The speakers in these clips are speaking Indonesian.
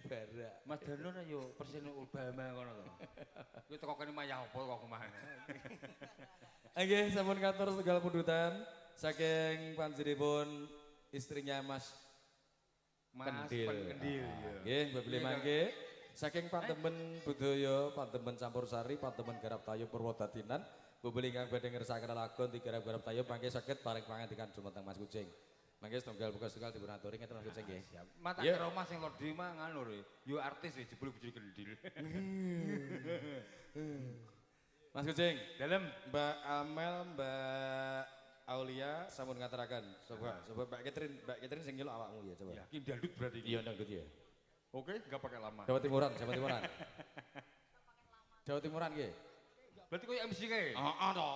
Bara. Mas Danun ayo persen Obama ngono to. Kuwi teko kene mayah apa kok kemah. Nggih, sampun katur setunggal pundutan saking panjenenganipun istrinya Mas Kendil. Kendil ya. Nggih, mbabile mangke saking Pandemen Budaya, Pandemen Campursari, Pandemen Garap Tayu Purwodadinan, bebeli ingkang badhe ngersakaken lagon digarap garap tayu mangke saged paring pangandikan dumateng Mas Kucing. Mangke setunggal buka setunggal dipun aturi ngeten Mas Kucing nggih. Siap. Mata karo Mas sing lho dhewe mah ngono lho. Yo artis ya jebul bojone Kendil. Mas Kucing, Dalem Mbak Amel, Mbak Aulia sampun ngaturaken. Coba Mbak Catherine sing nyeluk awakmu ya coba. ya ki dangdut berarti. Iya dangdut ya. Oke, enggak pakai lama. Jawa Timuran. Jawa Timuran nggih. Berarti koyo MC kae. Heeh to.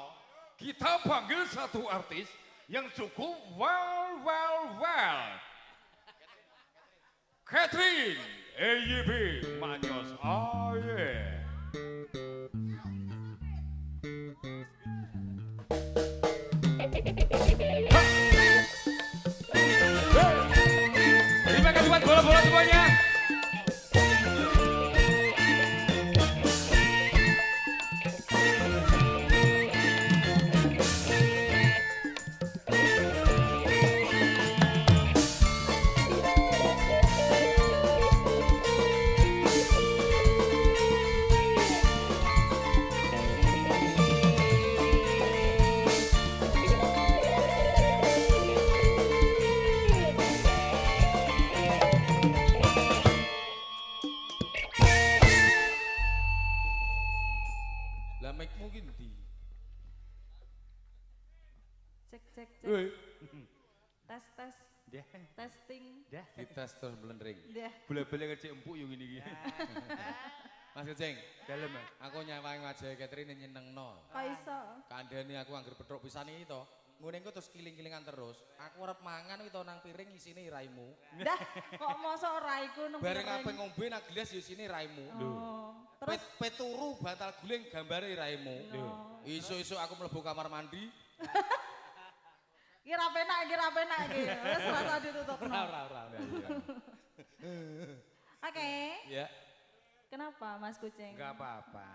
Kita panggil satu artis yang cukup well. Catherine EYB Manyos. Oh yeah. Terima kasih buat bola-bola semuanya. Lah mic-mu ki ndi? Cek. Woi, Tes. Dah, Testing. dah. dites terus blendering. Dah. Bola-bola kerja empuk yo ngene iki. Mas Kucing, Dalem. aku nyawangi wajah Catherine nyenengno. Kok iso? Kandhane aku angger petruk pisan iki to. Ngene engko terus kiling-kilingan terus. Aku arep mangan iki to nang piring isine raimu. Dah, kok mosok ora iku nang Bareng piring? ape ngombe nang gelas ya isine raimu. Oh. Terus Peturu batal guling gambare raimu. Oh. Isu-isu aku mlebu kamar mandi. kira penak iki. Wis rasa ditutupno. Ora. Oke. Ya. Kenapa Mas Kucing? Enggak apa-apa.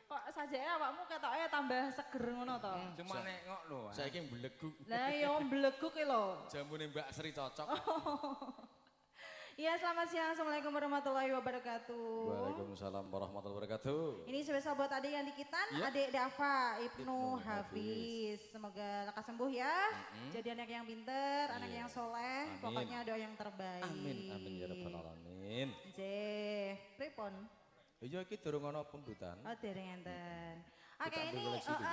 Kok sajake awakmu ketoke tambah seger ngono to? Cuma nengok lho. Saiki mbleguk. Lah yo mbleguk ki lho. Jambune Mbak Sri cocok. Iya, selamat siang. Assalamualaikum warahmatullahi wabarakatuh. Waalaikumsalam warahmatullahi wabarakatuh. Ini spesial buat adik yang dikitan, Ya. adik Dava Ibnu Ibnu Hafiz. Semoga lekas sembuh ya. Jadi anak yang pinter, anak Iya. yang soleh, Amin. pokoknya doa yang terbaik. Amin ya rabbal alamin. Jeh, pripun? Iya iki durung ana pundutan. Oh, dereng enten. Oke, Kita ambil ini koleksi dulu.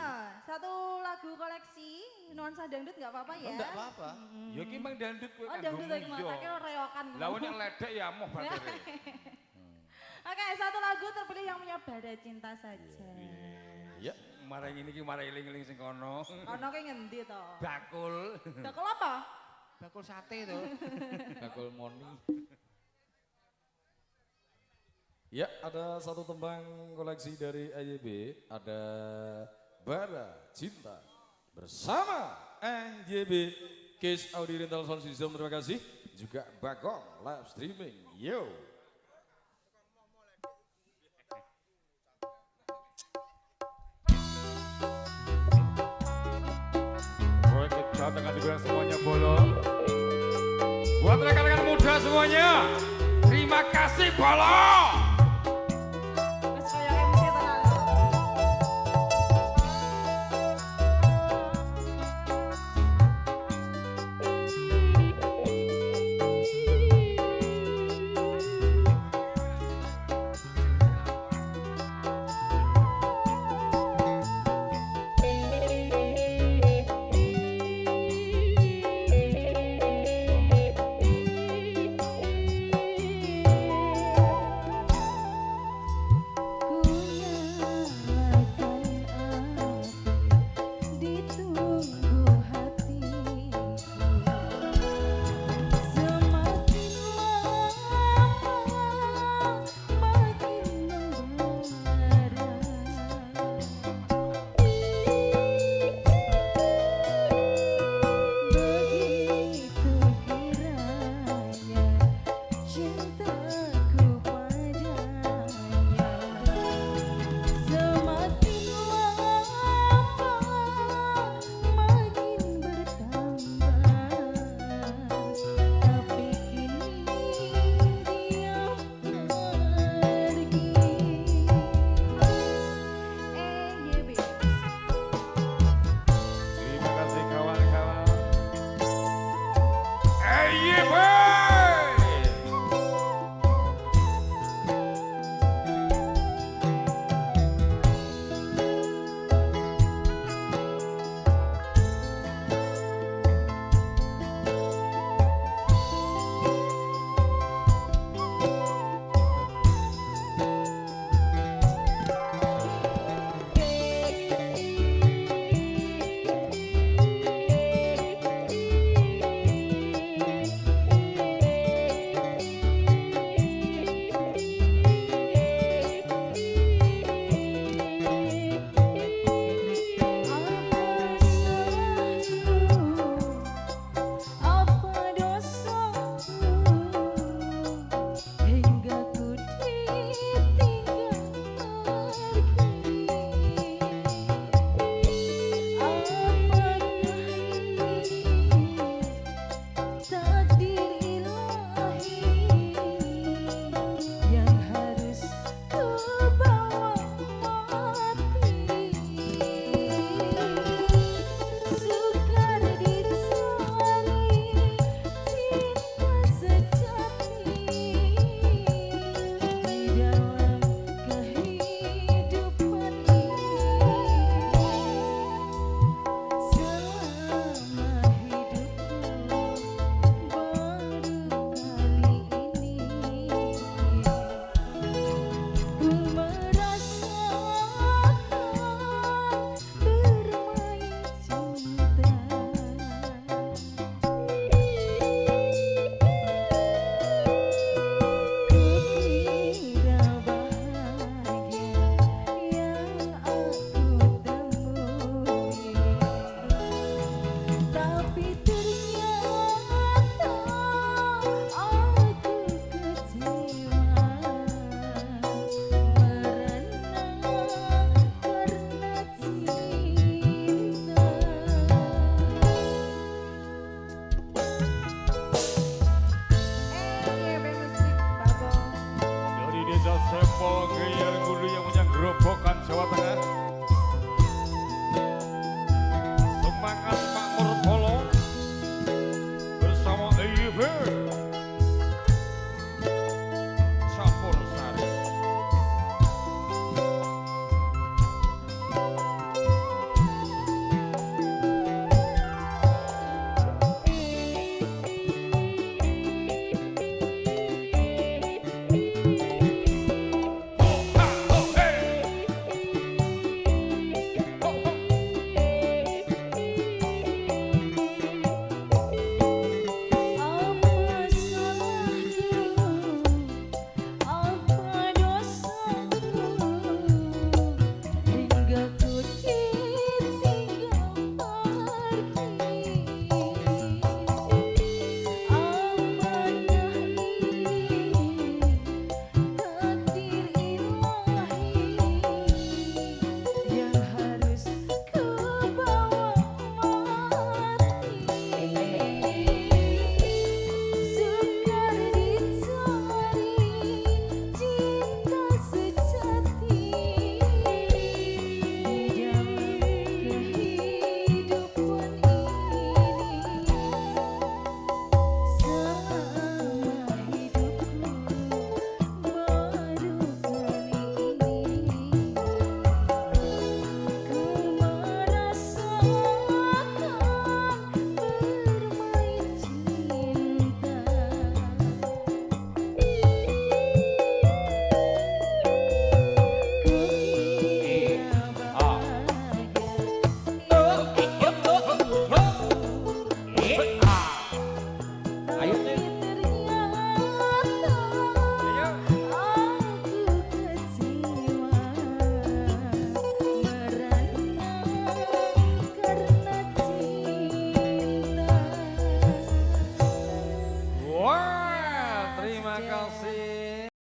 satu lagu koleksi nuansa dangdut nggak apa-apa ya? Enggak apa-apa. Ya ki mang dangdut kowe Oh, dangdut lagi mah, tak kira reokan. Lah wong yang ledek ya amoh batere. Oke, satu lagu terpilih yang punya Badai Cinta Saja. Ya. Marah ini ki marah eling-eling sing kono. Ono ki ngendi to? Bakul. Bakul apa? Bakul sate to. Bakul Moni. Ya, ada satu tembang koleksi dari AYB, ada Bara Cinta bersama AYB Case Audio Rental Sound System, terima kasih. Juga Bagong live streaming. Yo. Buat kita dengan juga semuanya bolo. Buat rekan-rekan muda semuanya, terima kasih bolo. Wes kaya MC tenan. Polo Geyer Gudu yang punya Gerobokan Jawa Tengah. Semangat Makmur Polo bersama EYB Campur Sari. Apa salahku, apa dosaku, hingga ku ditinggal pergi. Amanah ini takdir ilahi yang harus ku bawa mati. Sukar dicari cinta sejati di dalam kehidupan ini. Selama hidupku baru kali ini ku merasakan bermain cinta. Ku kira Ayo bahagia, ternyata aku kecewa merana karena cinta. Wah, terima kasih